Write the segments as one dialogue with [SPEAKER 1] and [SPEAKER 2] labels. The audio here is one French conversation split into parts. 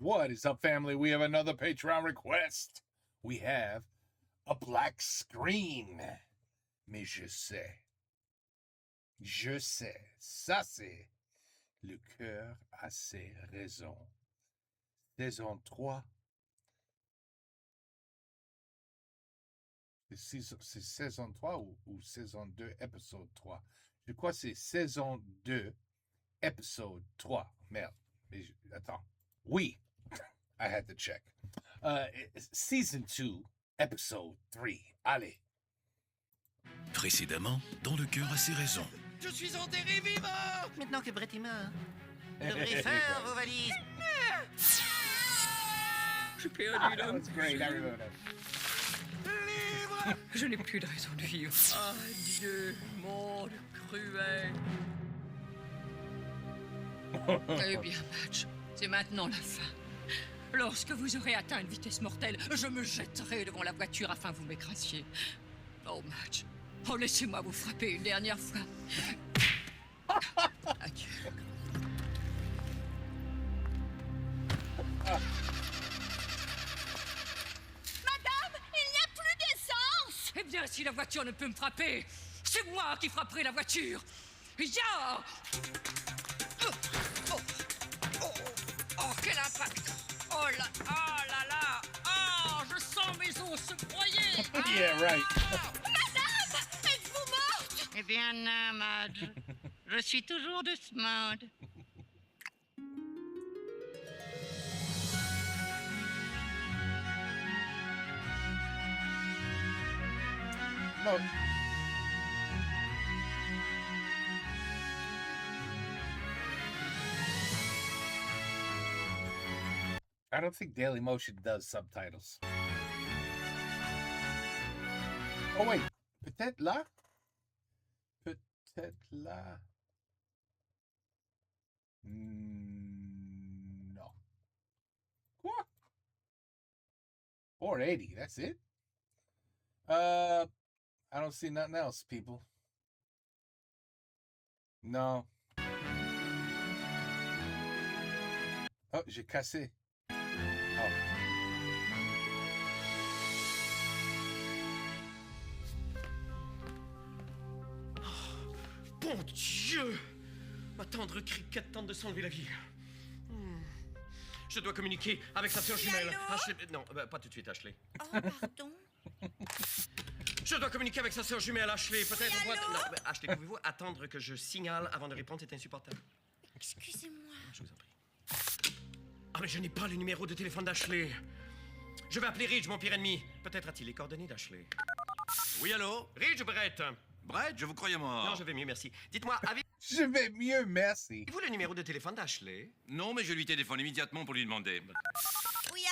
[SPEAKER 1] What is up, family? We have another Patreon request. We have a black screen. Mais je sais. Je sais. Ça, c'est Le cœur a ses raisons. Saison 3. C'est saison 3 ou saison 2, épisode 3? Je crois que c'est saison 2, épisode 3. Merde. Mais attends. Oui. I had to check. Season 2, episode 3. Allez.
[SPEAKER 2] Précédemment, dans Le cœur a ses raisons.
[SPEAKER 3] Je suis enterré vivant!
[SPEAKER 4] Maintenant que Brett est mort, vous devrez faire vos valises.
[SPEAKER 5] J'ai perdu
[SPEAKER 1] That was great. I remember that.
[SPEAKER 3] Libre!
[SPEAKER 5] Je n'ai plus de raison de vivre.
[SPEAKER 3] Adieu, monde cruel.
[SPEAKER 5] Eh bien, Madge, c'est maintenant la fin. Lorsque vous aurez atteint une vitesse mortelle, je me jetterai devant la voiture afin que vous m'écrasiez. Oh, Madge. Oh, laissez-moi vous frapper une dernière fois. Adieu.
[SPEAKER 6] Madame, il n'y a plus d'essence!
[SPEAKER 5] Eh bien, si la voiture ne peut me frapper, c'est moi qui frapperai la voiture. Ya! Oh, quel impact! Oh là là! Oh, je sens mes os se broyer!
[SPEAKER 1] Yeah, right.
[SPEAKER 6] Madame, êtes-vous morte?
[SPEAKER 4] Eh bien non, Madge. Je suis toujours de ce monde.
[SPEAKER 1] No. I don't think Dailymotion does subtitles. Oh wait, peut-être là? Peut-être là? No. What? 480, that's it? I don't see nothing else, people. No. Oh, j'ai cassé. Oh.
[SPEAKER 3] Bon Dieu! Ma tendre cricket tente de s'enlever la vie. Je dois communiquer avec sa sœur jumelle.
[SPEAKER 6] allô?
[SPEAKER 3] Ashley... Non, pas tout de suite, Ashley.
[SPEAKER 6] Oh, pardon.
[SPEAKER 3] Je dois communiquer avec sa sœur jumelle, Ashley. Peut-être
[SPEAKER 6] Oui, allô?
[SPEAKER 3] Non, Ashley, pouvez-vous attendre que je signale avant de répondre? C'est insupportable.
[SPEAKER 6] Excusez-moi.
[SPEAKER 3] Je vous en prie. Ah, mais je n'ai pas le numéro de téléphone d'Ashley. Je vais appeler Ridge, mon pire ennemi. Peut-être a-t-il les coordonnées d'Ashley.
[SPEAKER 2] Oui, allô?
[SPEAKER 3] Ridge, Brett.
[SPEAKER 2] Brett, je vous croyais mort.
[SPEAKER 3] Non, je vais mieux, merci. Dites-moi, avez-vous
[SPEAKER 1] Je vais mieux, merci.
[SPEAKER 3] le numéro de téléphone d'Ashley?
[SPEAKER 2] Non, mais je lui téléphone immédiatement pour lui demander.
[SPEAKER 6] Oui,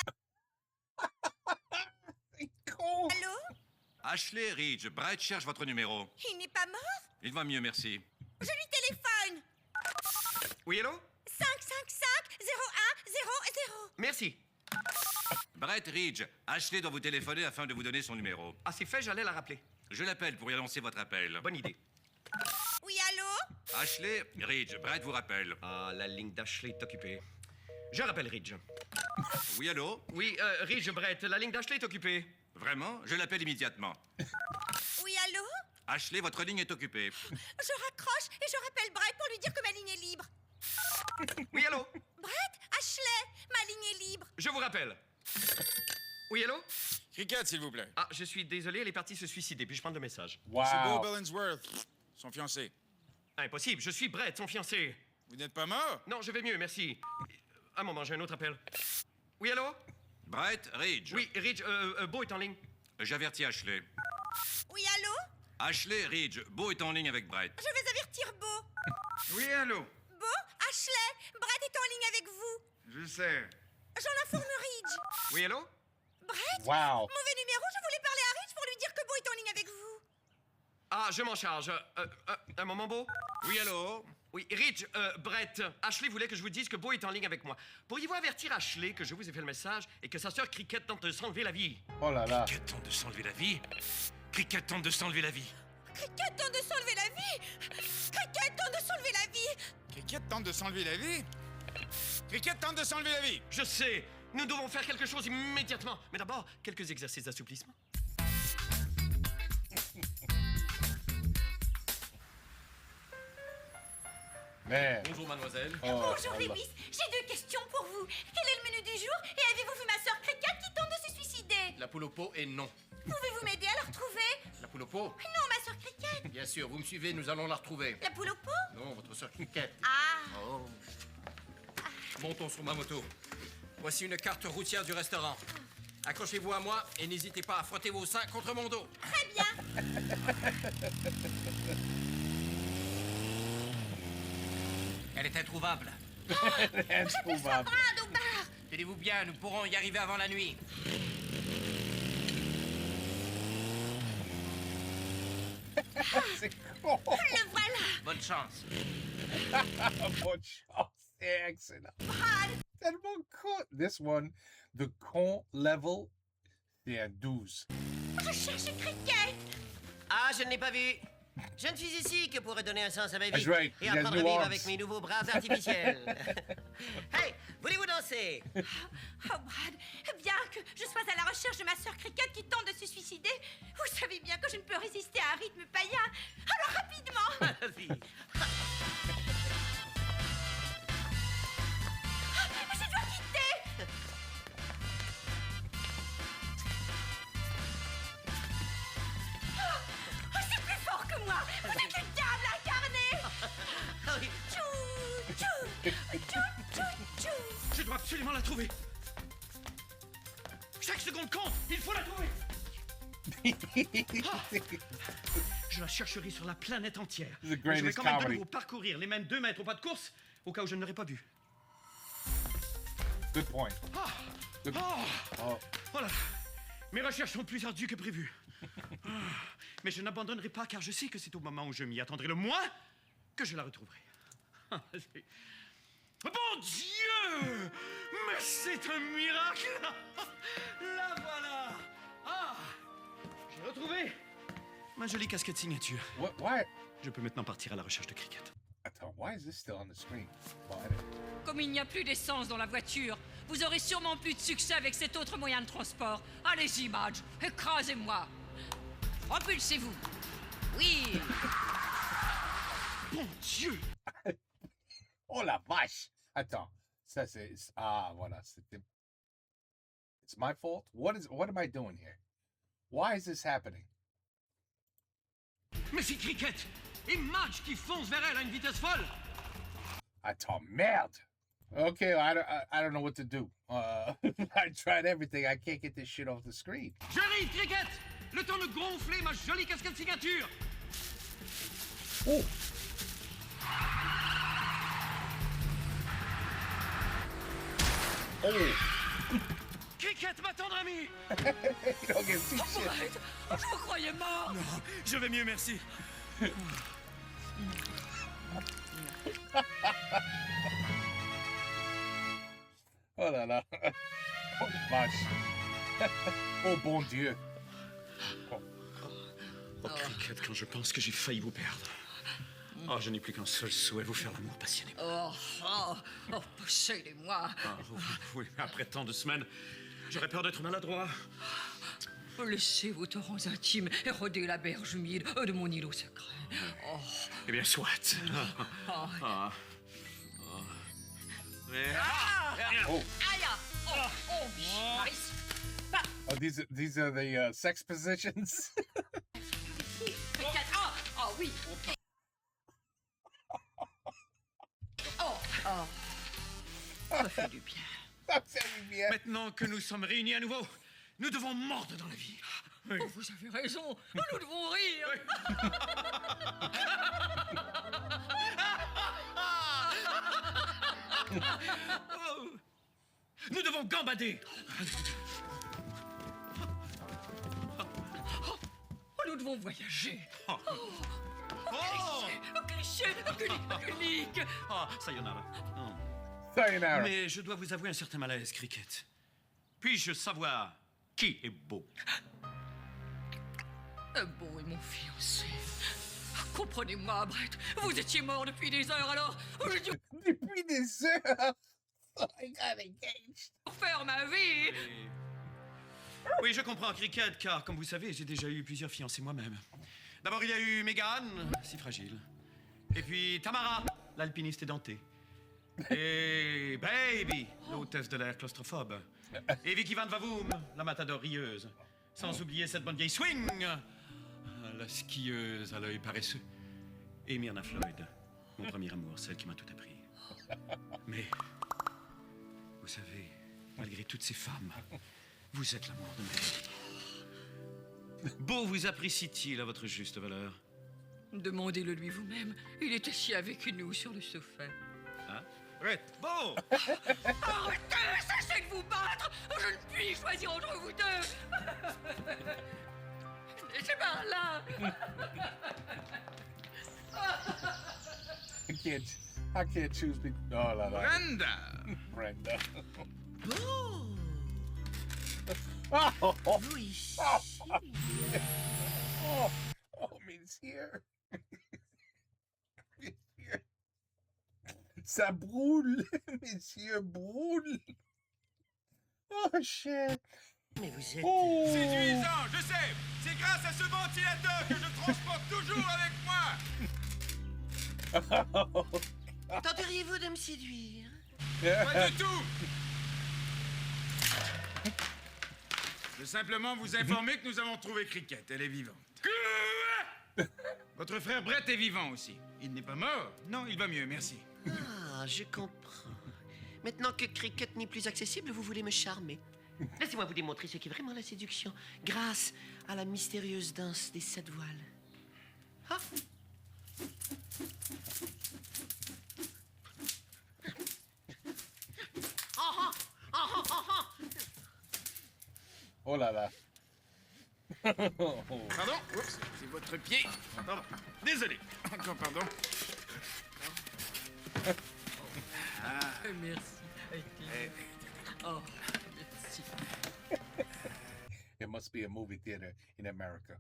[SPEAKER 1] C'est con.
[SPEAKER 6] allô?
[SPEAKER 2] Ashley, Ridge, Brett cherche votre numéro.
[SPEAKER 6] Il n'est pas mort?
[SPEAKER 2] Il va mieux, merci.
[SPEAKER 6] Je lui téléphone.
[SPEAKER 3] Oui, allô?
[SPEAKER 6] 555-0100.
[SPEAKER 3] Merci.
[SPEAKER 2] Brett, Ridge, Ashley doit vous téléphoner afin de vous donner son numéro.
[SPEAKER 3] Ah, c'est fait, j'allais la rappeler.
[SPEAKER 2] Je l'appelle pour y annoncer votre appel.
[SPEAKER 3] Bonne idée.
[SPEAKER 6] Oui, allô?
[SPEAKER 2] Ashley, Ridge, Brett vous rappelle.
[SPEAKER 3] Ah, la ligne d'Ashley est occupée. Je rappelle Ridge.
[SPEAKER 2] Oui, allô?
[SPEAKER 3] Oui, Ridge, Brett, la ligne d'Ashley est occupée.
[SPEAKER 2] Vraiment? Je l'appelle immédiatement.
[SPEAKER 6] Oui, allô?
[SPEAKER 2] Ashley, votre ligne est occupée.
[SPEAKER 6] Je raccroche et je rappelle Brett pour lui dire que ma ligne est libre.
[SPEAKER 3] Oui, allô?
[SPEAKER 6] Brett, Ashley, ma ligne est libre.
[SPEAKER 3] Je vous rappelle. Oui, allô?
[SPEAKER 7] Cricket, s'il vous plaît.
[SPEAKER 3] Ah, je suis désolé, elle est partie se suicider. Puis-je prendre le message?
[SPEAKER 7] C'est Beau
[SPEAKER 1] Wow.
[SPEAKER 7] Billingsworth, son fiancé.
[SPEAKER 3] Impossible, je suis Brett, son fiancé.
[SPEAKER 7] Vous n'êtes pas mort?
[SPEAKER 3] Non, je vais mieux, merci. Un moment, j'ai un autre appel. Oui, allô?
[SPEAKER 2] Brett, Ridge.
[SPEAKER 3] Oui, Ridge, Beau est en ligne.
[SPEAKER 2] J'avertis Ashley.
[SPEAKER 6] Oui, allô?
[SPEAKER 2] Ashley, Ridge, Beau est en ligne avec Brett.
[SPEAKER 6] Je vais avertir Beau.
[SPEAKER 7] Oui, allô?
[SPEAKER 6] Beau, Ashley, Brett est en ligne avec vous.
[SPEAKER 7] Je sais.
[SPEAKER 6] J'en informe Ridge.
[SPEAKER 3] Oui, allô?
[SPEAKER 6] Brett,
[SPEAKER 1] Wow.
[SPEAKER 6] mauvais numéro, je voulais parler à Ridge pour lui dire que Beau est en ligne avec vous.
[SPEAKER 3] Ah, je m'en charge. Un moment, Beau?
[SPEAKER 2] Oui, allô?
[SPEAKER 3] Oui, Ridge, Brett, Ashley voulait que je vous dise que Beau est en ligne avec moi. Pourriez-vous avertir Ashley que je vous ai fait le message et que sa sœur Cricket tente de s'enlever la vie?
[SPEAKER 1] Oh là là.
[SPEAKER 2] Cricket tente de s'enlever la vie? Cricket tente de s'enlever la vie.
[SPEAKER 6] Cricket tente de s'enlever la vie. Cricket tente de s'enlever la vie.
[SPEAKER 7] Cricket tente de s'enlever la vie? Cricket tente de s'enlever la vie.
[SPEAKER 3] Je sais, nous devons faire quelque chose immédiatement. Mais d'abord, quelques exercices d'assouplissement.
[SPEAKER 1] Man.
[SPEAKER 3] Bonjour, mademoiselle.
[SPEAKER 1] Oh,
[SPEAKER 6] Bonjour
[SPEAKER 1] Allah.
[SPEAKER 6] Lewis, j'ai 2 questions pour vous. Quel est le menu du jour et avez-vous vu ma sœur Cricket qui tente de se suicider?
[SPEAKER 8] La poule au pot et non.
[SPEAKER 6] Pouvez-vous m'aider à la retrouver?
[SPEAKER 8] La poule au pot?
[SPEAKER 6] Non, ma sœur Cricket.
[SPEAKER 8] Bien sûr, vous me suivez, nous allons la retrouver.
[SPEAKER 6] La poule au pot?
[SPEAKER 8] Non, votre sœur Cricket.
[SPEAKER 6] Ah,
[SPEAKER 8] Oh. Montons sur ma moto. Voici une carte routière du restaurant. Accrochez-vous à moi et n'hésitez pas à frotter vos seins contre mon dos.
[SPEAKER 6] très bien.
[SPEAKER 8] Elle est introuvable.
[SPEAKER 1] Introuvable.
[SPEAKER 6] Brad au bar.
[SPEAKER 8] Tenez-vous bien, nous pourrons y arriver avant la nuit.
[SPEAKER 1] C'est con.
[SPEAKER 6] Le voilà.
[SPEAKER 8] Bonne chance.
[SPEAKER 1] Bonne chance. C'est excellent.
[SPEAKER 6] Brad.
[SPEAKER 1] Tellement con. This one, the con level, c'est un 12.
[SPEAKER 6] Je cherche Cricket.
[SPEAKER 9] Ah, je ne l'ai pas vu. Je ne suis ici que pour redonner un sens à ma vie
[SPEAKER 1] That's right.
[SPEAKER 9] et
[SPEAKER 1] He has
[SPEAKER 9] apprendre à
[SPEAKER 1] new
[SPEAKER 9] vivre
[SPEAKER 1] arms.
[SPEAKER 9] avec mes nouveaux bras artificiels. Hey, voulez-vous danser?
[SPEAKER 6] Oh, Brad, bien que je sois à la recherche de ma sœur Cricket qui tente de se suicider, vous savez bien que je ne peux résister à un rythme païen. Alors rapidement.
[SPEAKER 9] Vas-y.
[SPEAKER 6] Je dois quitter. Oh, c'est plus fort que moi. Vous êtes une diable incarnée.
[SPEAKER 9] Ah oui.
[SPEAKER 6] Tchou, tchou, tchou, tchou, tchou.
[SPEAKER 3] Je dois absolument la trouver. Chaque seconde compte. Il faut la trouver. Je la chercherai sur la planète entière.
[SPEAKER 1] The
[SPEAKER 3] Mais je vais
[SPEAKER 1] greatest
[SPEAKER 3] quand même de
[SPEAKER 1] comedy.
[SPEAKER 3] nouveau parcourir les mêmes 2 mètres au pas de course au cas où je ne l'aurais pas vue.
[SPEAKER 1] Good point. Good-
[SPEAKER 3] Oh,
[SPEAKER 1] Oh,
[SPEAKER 3] voilà. Mes recherches sont plus ardues que prévu. Ah, mais je n'abandonnerai pas car je sais que c'est au moment où je m'y attendrai le moins que je la retrouverai. Ah, Bon Dieu! Mais c'est un miracle! La voilà! Ah! J'ai retrouvé ma jolie casquette signature.
[SPEAKER 1] why?
[SPEAKER 3] Je peux maintenant partir à la recherche de Cricket.
[SPEAKER 1] Attends, why is this still on the screen? Why?
[SPEAKER 5] Comme il n'y a plus d'essence dans la voiture, vous aurez sûrement plus de succès avec cet autre moyen de transport. Allez-y, Madge, écrasez-moi. Propulsez-vous. Oui.
[SPEAKER 3] Bon Dieu!
[SPEAKER 1] Oh la vache! Attends, ça c'est... Ah, voilà, c'était... It's my fault? What am I doing here? Why is this happening?
[SPEAKER 3] Mais c'est Cricket et Madge qui foncent vers elle à une vitesse folle!
[SPEAKER 1] Attends, merde! Okay, I don't know what to do. I tried everything. I can't get this shit off the screen.
[SPEAKER 3] J'arrive, Cricket! Le temps de gonfler ma jolie casquette signature!
[SPEAKER 1] Oh! Oh!
[SPEAKER 3] Cricket, ma tendre amie!
[SPEAKER 1] You don't get see shit.
[SPEAKER 5] Arrête. Je vous croyais mort.
[SPEAKER 3] Non, je vais mieux, merci.
[SPEAKER 1] Oh là là. Oh vache. Oh bon Dieu.
[SPEAKER 3] Oh, Cricket, quand je pense que j'ai failli vous perdre. Oh, je n'ai plus qu'un seul souhait, vous faire l'amour passionnément.
[SPEAKER 5] Oh, possédez-moi.
[SPEAKER 3] Ah, oui, mais après tant de semaines, j'aurais peur d'être maladroit.
[SPEAKER 5] Laissez vos torrents intimes éroder la berge humide de mon îlot secret. Oh,
[SPEAKER 3] Eh bien, soit.
[SPEAKER 5] oh.
[SPEAKER 3] Ah. Mais-
[SPEAKER 1] Oh.
[SPEAKER 5] Aïe. Oh, Maurice.
[SPEAKER 1] Oh, these are the sex positions.
[SPEAKER 5] Oh, oui. Ça fait du bien.
[SPEAKER 1] Ça fait du bien.
[SPEAKER 3] Maintenant que nous sommes réunis à nouveau, nous devons mordre dans la vie. Oui.
[SPEAKER 5] Oh, vous avez raison. Nous devons rire.
[SPEAKER 3] Oh. Nous devons gambader.
[SPEAKER 5] Oh, nous devons voyager.
[SPEAKER 3] Oh.
[SPEAKER 5] Cliché, clinique.
[SPEAKER 3] Ah, sayonara. Oh.
[SPEAKER 1] Sayonara.
[SPEAKER 3] Mais je dois vous avouer un certain malaise, Cricket. Puis-je savoir qui est beau?
[SPEAKER 5] Beau est mon fiancé. Comprenez-moi, Brett. Vous étiez mort depuis des heures, alors j'ai dû
[SPEAKER 1] Depuis des heures. I got engaged.
[SPEAKER 5] refaire ma vie.
[SPEAKER 3] Oui, je comprends, Cricket, car comme vous savez, j'ai déjà eu plusieurs fiancées moi-même. D'abord, il y a eu Megan, si fragile. Et puis Tamara, l'alpiniste édentée. Et Baby, l'hôtesse de l'air claustrophobe. Et Vicky Van Vavoom, la matador rieuse. Sans oublier cette bonne vieille Swing, la skieuse à l'œil paresseux. Et Myrna Floyd, mon premier amour, celle qui m'a tout appris. Mais, vous savez, malgré toutes ces femmes, vous êtes l'amour de ma vie. Beau vous apprécie-t-il à votre juste valeur?
[SPEAKER 5] Demandez-le lui vous-même. Il est assis avec nous sur le sofa.
[SPEAKER 3] Hein? Brett, Beau!
[SPEAKER 5] Arrêtez! Cessez de vous battre! Je ne puis choisir entre vous deux! Laissez par là!
[SPEAKER 1] I can't choose between. Oh la la.
[SPEAKER 7] Brenda!
[SPEAKER 1] Brenda.
[SPEAKER 9] Oh,
[SPEAKER 1] Oh, oh,
[SPEAKER 9] vous ici.
[SPEAKER 1] oh, oh, monsieur. Monsieur. Ça brûle, monsieur brûle. Oh, shit.
[SPEAKER 9] Mais vous êtes...
[SPEAKER 1] Oh.
[SPEAKER 7] Séduisant, je sais! C'est grâce à ce ventilateur que je transporte toujours avec moi!
[SPEAKER 9] Tenteriez-vous de me séduire?
[SPEAKER 7] Pas du tout! Je veux simplement vous informer que nous avons trouvé Cricket. Elle est vivante. Votre frère Brett est vivant aussi. Il n'est pas mort. Non, il va mieux, merci.
[SPEAKER 9] Ah, je comprends. Maintenant que Cricket n'est plus accessible, vous voulez me charmer. Laissez-moi vous démontrer ce qu'est vraiment la séduction, grâce à la mystérieuse danse des 7 voiles. Ah. Ah, ah, ah, ah, ah.
[SPEAKER 1] Oh là là.
[SPEAKER 7] Pardon? Oups, c'est votre pied. Pardon. Désolé. Encore pardon.
[SPEAKER 5] Merci. Oh, merci.
[SPEAKER 1] It must be a movie theater in America.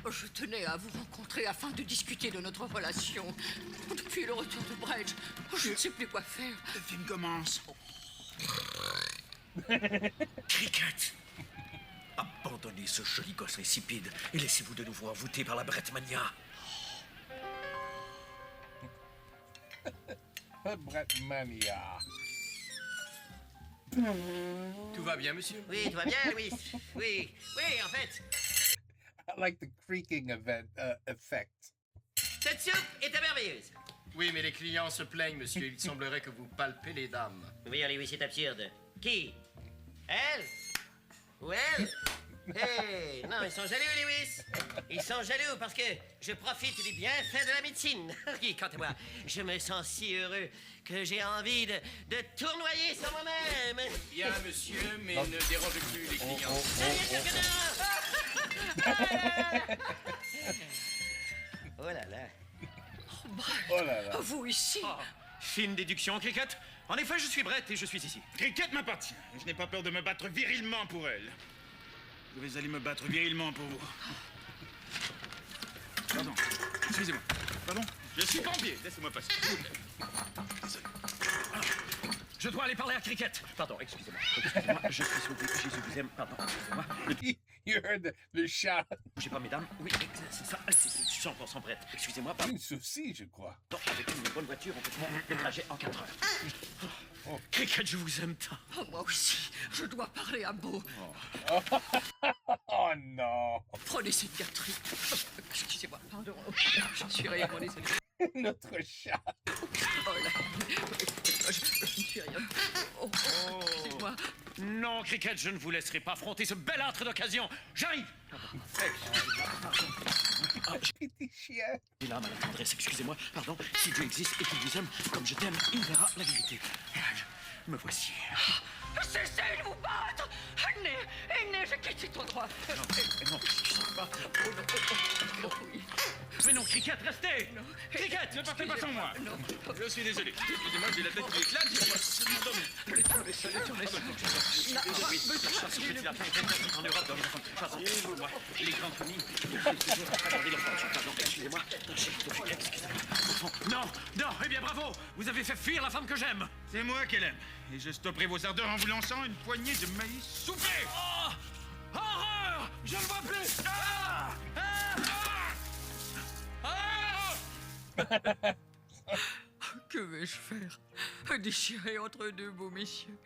[SPEAKER 5] Je tenais à vous rencontrer afin de discuter de notre relation. Depuis le retour de Bridge, je ne sais plus quoi faire.
[SPEAKER 7] Le film commence.
[SPEAKER 10] Cricket! Abandonnez ce joli gosse insipide et laissez-vous de nouveau envoûter par la Brettmania.
[SPEAKER 1] Brettmania.
[SPEAKER 8] Tout va bien, monsieur?
[SPEAKER 9] Oui, tout va bien, Louis. Oui, oui, en fait,
[SPEAKER 1] I like the creaking effect.
[SPEAKER 9] cette soupe était merveilleuse.
[SPEAKER 8] Oui, mais les clients se plaignent, monsieur. Il semblerait que vous palpez les dames.
[SPEAKER 9] Oui, Louis, c'est absurde. Qui? Elle? Ou elle? Hey, non, ils sont jaloux, Lewis. Ils sont jaloux parce que je profite des bienfaits de la médecine. Oui, quant à moi, je me sens si heureux que j'ai envie de tournoyer sur moi-même.
[SPEAKER 8] Bien, monsieur, mais ne dérangez plus les clients.
[SPEAKER 9] Bien sûr que non. Oh là là.
[SPEAKER 1] Oh là là.
[SPEAKER 5] Vous ici?
[SPEAKER 3] Fine déduction, Cricket. En effet, je suis Brett et je suis ici.
[SPEAKER 7] Cricket m'appartient. Je n'ai pas peur de me battre virilement pour elle. Je vais aller me battre virilement pour vous. Pardon. Excusez-moi. Pardon. Je suis pompier. Laissez-moi passer. Désolé.
[SPEAKER 3] Je dois aller parler à Cricket. Pardon, excusez-moi. Excusez-moi, je suis sauvé. Jésus vous aime. Pardon, excusez-moi.
[SPEAKER 1] You heard the shot.
[SPEAKER 3] Bougez pas, mesdames. Oui, c'est ça. C'est 100% Brett. Excusez-moi, pardon.
[SPEAKER 1] Une souci, je crois.
[SPEAKER 3] Avec une bonne voiture, on peut faire le trajet en 4 heures. Oh. Cricket, je vous aime tant.
[SPEAKER 5] Oh, moi aussi, je dois parler à Beau.
[SPEAKER 1] Oh non.
[SPEAKER 5] Prenez cette gâterie. Excusez-moi, pardon. Je suis réellement désolé.
[SPEAKER 1] Notre chat.
[SPEAKER 5] Oh là. Je ne suis rien. Oh, excusez-moi.
[SPEAKER 3] Non, Cricket, je ne vous laisserai pas affronter ce bel âtre d'occasion. J'arrive.
[SPEAKER 1] Petit chien.
[SPEAKER 3] Il a maladresse, excusez-moi. Pardon, si Dieu existe et qu'il vous aime comme je t'aime, il verra la vérité. Me voici.
[SPEAKER 5] Cessez de vous battre! Né, je quitte cet endroit.
[SPEAKER 3] Non, excusez-moi.
[SPEAKER 5] Oh non, oui.
[SPEAKER 3] Mais non, Cricket, restez. Cricket,
[SPEAKER 7] Ne partez pas sans moi. Je suis désolé. Excusez-moi, j'ai la tête qui éclate, j'ai pas mon domaine. En Europe, dans pardon, moi, les grandes familles, toujours regarder leur fortune. Pardon, excusez-moi.
[SPEAKER 3] Non, non, eh bien bravo. Vous avez fait fuir la femme que j'aime.
[SPEAKER 7] C'est moi qu'elle aime. Et je stopperai vos ardeurs en vous lançant une poignée de maïs soufflé.
[SPEAKER 3] Oh, horreur. Je ne vois plus. Ah, ah, ah, ah. Que vais-je faire? Déchiré entre deux beaux messieurs.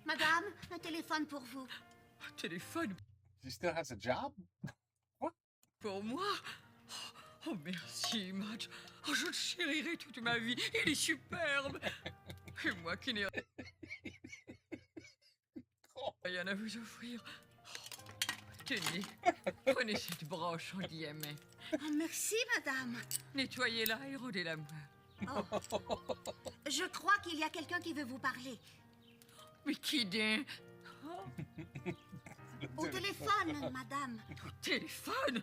[SPEAKER 6] Madame, un téléphone pour vous.
[SPEAKER 3] Un téléphone
[SPEAKER 1] She still has a job?
[SPEAKER 3] pour moi? Oh, merci, Madge. Oh, je le chérirai toute ma vie. Il est superbe. Et moi qui n'ai rien à vous offrir. Tenez, prenez cette broche en diamant.
[SPEAKER 6] Oh, merci, madame.
[SPEAKER 3] Nettoyez-la et rendez-la-moi.
[SPEAKER 6] Oh. Je crois qu'il y a quelqu'un qui veut vous parler.
[SPEAKER 3] Mais qui donc?
[SPEAKER 6] Au téléphone, madame.
[SPEAKER 3] Au téléphone?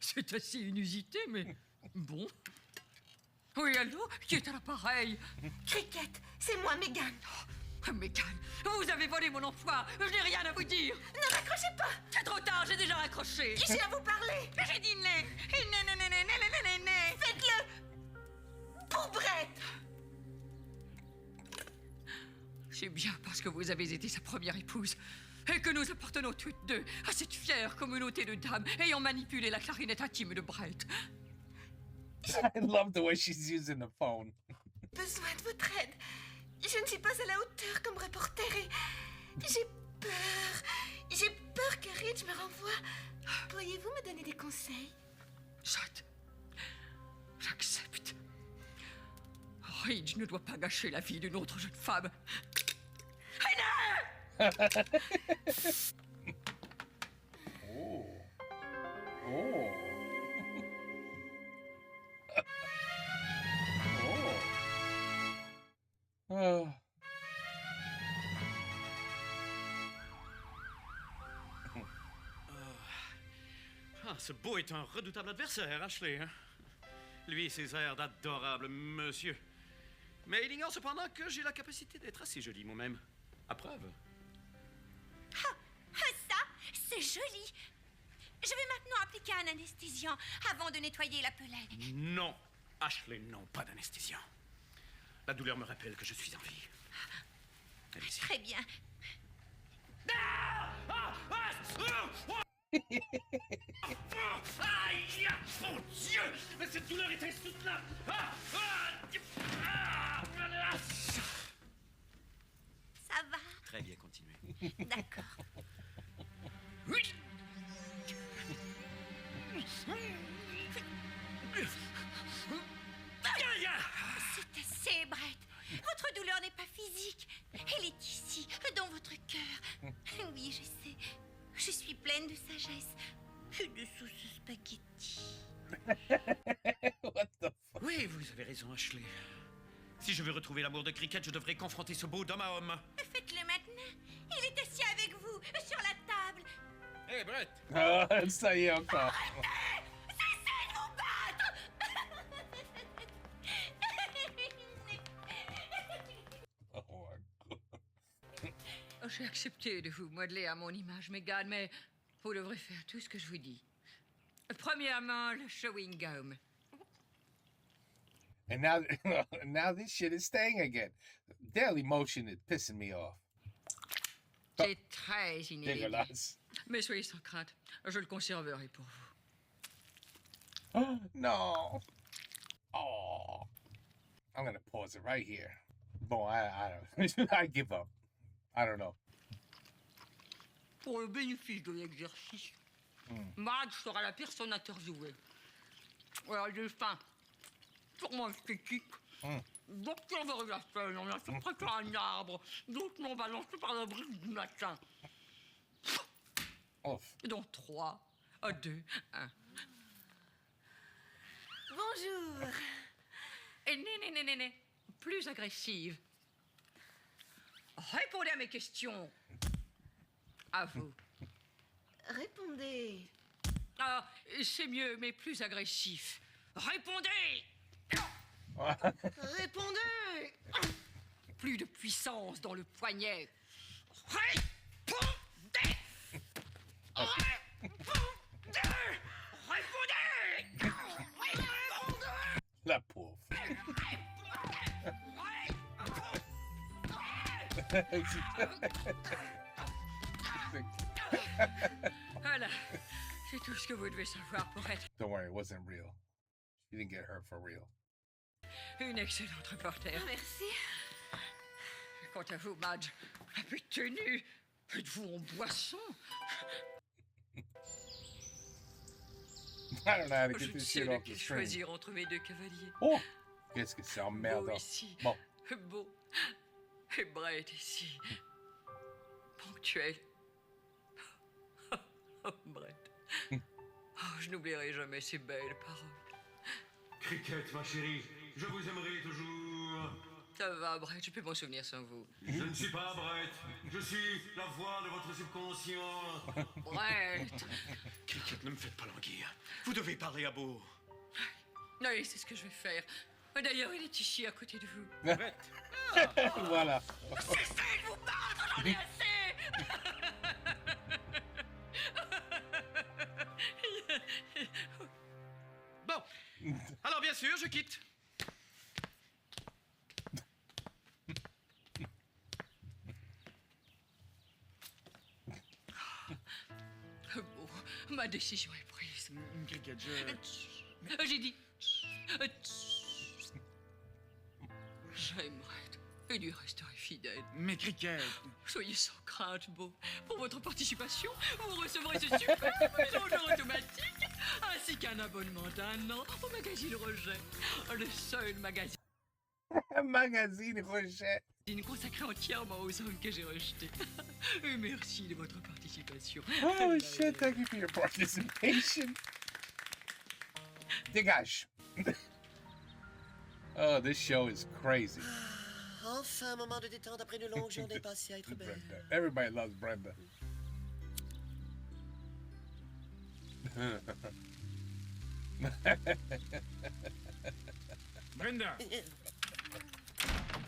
[SPEAKER 3] C'est assez inusité, mais bon. Oui, allô? Qui est à l'appareil?
[SPEAKER 6] Cricket, c'est moi, Megan.
[SPEAKER 3] Oh, Megan, vous avez volé mon emploi. Je n'ai rien à vous dire.
[SPEAKER 6] Ne raccrochez pas.
[SPEAKER 3] C'est trop tard, j'ai déjà raccroché.
[SPEAKER 6] J'ai à vous parler.
[SPEAKER 3] J'ai dit né. Né.
[SPEAKER 6] Faites-le pour Brett.
[SPEAKER 3] C'est bien parce que vous avez été sa première épouse et que nous appartenons toutes deux à cette fière communauté de dames ayant manipulé la clarinette intime de Brett.
[SPEAKER 1] I love the way she's using the phone.
[SPEAKER 6] Besoin de votre aide. Je ne suis pas à la hauteur comme reporter et j'ai peur. J'ai peur que Ridge me renvoie. Pourriez-vous me donner des conseils?
[SPEAKER 3] J'accepte. Ridge ne doit pas gâcher la vie d'une autre jeune femme.
[SPEAKER 1] Oh. Oh. Oh.
[SPEAKER 3] Ah, ce beau est un redoutable adversaire, Ashley. Hein? Lui et ses airs d'adorable monsieur. Mais il ignore cependant que j'ai la capacité d'être assez jolie moi-même. À preuve.
[SPEAKER 6] Ça, c'est joli. Je vais maintenant appliquer un anesthésiant avant de nettoyer la pelade.
[SPEAKER 3] Non, Ashley, non, pas d'anesthésiant. La douleur me rappelle que je suis en vie. Allez-y.
[SPEAKER 6] Très bien.
[SPEAKER 3] Aïe! Mon Dieu! Mais cette douleur est insoutenable!
[SPEAKER 6] Ça va?
[SPEAKER 3] Très bien, continuez.
[SPEAKER 6] D'accord.
[SPEAKER 3] Oui!
[SPEAKER 6] C'est assez, Brett. Votre douleur n'est pas physique. Elle est ici, dans votre cœur. Oui, je sais. Je suis pleine de sagesse et de sauce spaghetti.
[SPEAKER 1] What the fuck?
[SPEAKER 3] Oui, vous avez raison, Ashley. Si je veux retrouver l'amour de Cricket, je devrais confronter ce beau d'homme à homme.
[SPEAKER 6] Faites-le maintenant. Il est assis avec vous, sur la table.
[SPEAKER 8] Hé, hey, Brett!
[SPEAKER 1] Oh, ça y est encore.
[SPEAKER 6] Cessez de vous battre.
[SPEAKER 1] Oh my God.
[SPEAKER 5] J'ai accepté de vous modeler à mon image, Megan, mais vous devrez faire tout ce que je vous dis. Premièrement, le chewing-gum.
[SPEAKER 1] And now this shit is staying again. Daily motion is pissing me off.
[SPEAKER 5] C'est très inédit.
[SPEAKER 1] Dégueulasse.
[SPEAKER 5] Mais soyez sans crainte, je le conserverai pour vous.
[SPEAKER 1] No. Oh. I'm gonna pause it right here. Bon, I don't. I give up. I don't know.
[SPEAKER 5] Pour le bénéfice de l'exercice, Madge sera la personne interviewée. Alors, j'ai faim. Purement esthétique. Docteur Verglassen, on a fait près un arbre, doucement balancé par la brise du matin.
[SPEAKER 1] Ouf.
[SPEAKER 5] Donc 3, 2, 1.
[SPEAKER 6] Bonjour.
[SPEAKER 5] Et né. Plus agressive. Répondez à mes questions. À vous.
[SPEAKER 6] Répondez.
[SPEAKER 5] Ah, c'est mieux, mais plus agressif. Répondez!
[SPEAKER 6] Répondez.
[SPEAKER 5] Plus de puissance dans le poignet. Répondez! Répondez!
[SPEAKER 1] La pauvre.
[SPEAKER 5] Voilà, c'est tout ce que vous devez savoir pour être
[SPEAKER 1] Don't worry, it wasn't real. She didn't get hurt for real.
[SPEAKER 5] une excellente reporter.
[SPEAKER 6] Merci.
[SPEAKER 5] Quant à vous, Madge, la petite tenue, êtes-vous en boisson?
[SPEAKER 1] I don't know how to
[SPEAKER 5] Je
[SPEAKER 1] get
[SPEAKER 5] ne
[SPEAKER 1] this
[SPEAKER 5] sais
[SPEAKER 1] shit off the
[SPEAKER 5] lequel
[SPEAKER 1] screen.
[SPEAKER 5] choisir entre mes deux cavaliers.
[SPEAKER 1] Oh! Qu'est-ce que c'est emmerdant.
[SPEAKER 5] Beau ici,
[SPEAKER 1] Bon,
[SPEAKER 5] beau, et Brett ici, ponctuel. Oh, Brett. Oh, je n'oublierai jamais ces belles paroles.
[SPEAKER 3] Cricket, ma chérie, je vous aimerai toujours.
[SPEAKER 5] Ça va, Brett, je peux m'en souvenir sans vous.
[SPEAKER 3] Je ne suis pas Brett. Je suis la voix de votre subconscient.
[SPEAKER 5] Brett!
[SPEAKER 3] Cricket, ne me faites pas languir. Vous devez parler à Beau.
[SPEAKER 5] Oui, c'est ce que je vais faire. D'ailleurs, il est ici à côté de vous.
[SPEAKER 3] Brett.
[SPEAKER 1] voilà.
[SPEAKER 5] Cessez de vous battre, j'en ai assez!
[SPEAKER 3] Bon. Alors, bien sûr, je quitte.
[SPEAKER 5] Bon, ma décision est prise.
[SPEAKER 3] Cricket,
[SPEAKER 5] J'ai dit. J'aimerais. Et lui resterai fidèle.
[SPEAKER 3] Mais Cricket.
[SPEAKER 5] Soyez sans crainte, Beau. Pour votre participation, vous recevrez ce super plongeur automatique, ainsi qu'un abonnement d'1 an au magazine Rejet. Le seul magazine
[SPEAKER 1] Magazine Rejet.
[SPEAKER 5] consacré entièrement aux hommes que j'ai rejetés. Et merci de votre participation.
[SPEAKER 1] Oh shit, thank you for your participation. Dégage. Oh, this show is crazy.
[SPEAKER 9] Enfin, un moment de détente après une longue journée passée à être belle.
[SPEAKER 1] Brenda. Everybody loves Brenda.
[SPEAKER 3] Brenda.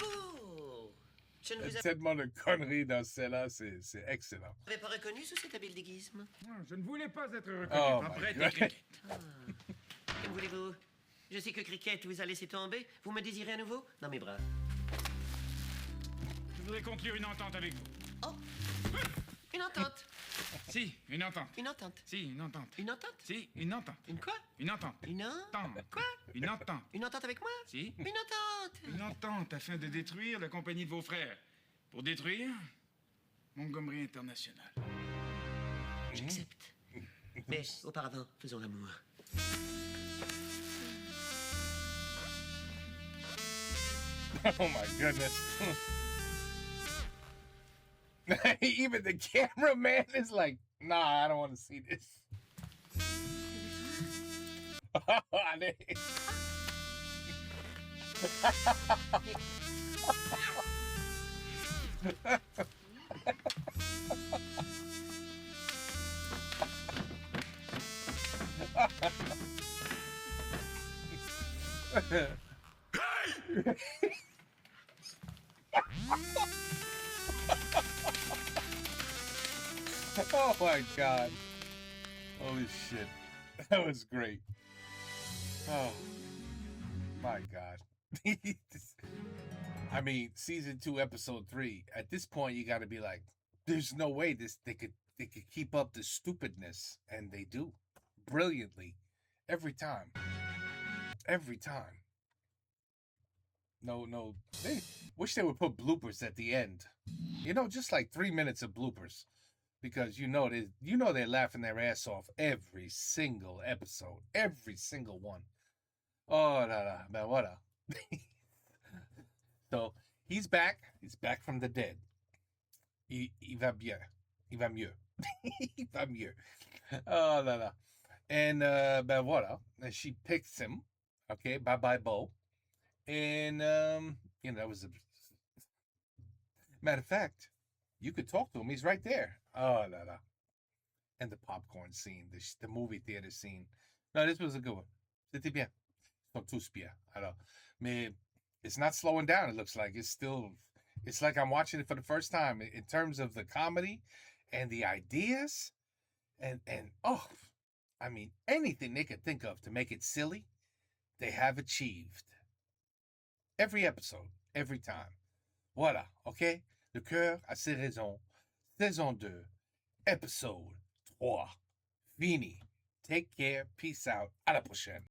[SPEAKER 9] Oh! Je ne vous
[SPEAKER 1] Tellement de conneries dans celle-là, c'est excellent.
[SPEAKER 9] avais pas reconnu sous cet habile déguisement.
[SPEAKER 3] Je ne voulais pas être reconnu
[SPEAKER 1] Oh
[SPEAKER 3] par
[SPEAKER 1] my
[SPEAKER 3] Brett et
[SPEAKER 1] God.
[SPEAKER 3] Cricket.
[SPEAKER 9] Que voulez-vous? Je sais que Cricket vous a laissé tomber. Vous me désirez à nouveau? Dans mes bras.
[SPEAKER 3] Je voudrais conclure une entente avec vous.
[SPEAKER 9] Oh! Une entente.
[SPEAKER 3] Si, une entente.
[SPEAKER 9] Une entente.
[SPEAKER 3] Si, une entente.
[SPEAKER 9] Une entente?
[SPEAKER 3] Si, une entente.
[SPEAKER 9] Une quoi?
[SPEAKER 3] Une entente.
[SPEAKER 9] Une entente.
[SPEAKER 3] Entente.
[SPEAKER 9] Quoi?
[SPEAKER 3] Une entente.
[SPEAKER 9] Une entente avec moi?
[SPEAKER 3] Si.
[SPEAKER 9] Une entente.
[SPEAKER 3] Une entente afin de détruire la compagnie de vos frères. Pour détruire Montgomery International.
[SPEAKER 9] J'accepte. Mais auparavant, faisons l'amour.
[SPEAKER 1] Oh my goodness. Even the cameraman is like, nah, I don't want to see this. Oh my god. Holy shit. That was great. Oh my god. I mean, season 2, episode 3. At this point you gotta be like, there's no way they could keep up this stupidness. And they do. Brilliantly. Every time. Every time. No. They wish they would put bloopers at the end. You know, just like 3 minutes of bloopers. Because you know they're laughing their ass off every single episode. Every single one. Oh la, man, what a So he's back. He's back from the dead. Il va bien. Il va mieux. Il va mieux. Oh la. And ben voilà. And she picks him. Okay, bye Bo. And that was a matter of fact, you could talk to him. He's right there. Oh la. and the popcorn scene, the movie theater scene. No, this was a good one. C'était bien. Ils sont tous bien. Alors, mais it's not slowing down. It looks like it's like I'm watching it for the first time in terms of the comedy and the ideas and oh, I mean, anything they could think of to make it silly, they have achieved. Every episode, every time. Voilà, OK? Le cœur a ses raisons. Saison 2, épisode 3. Fini. Take care. Peace out. À la prochaine.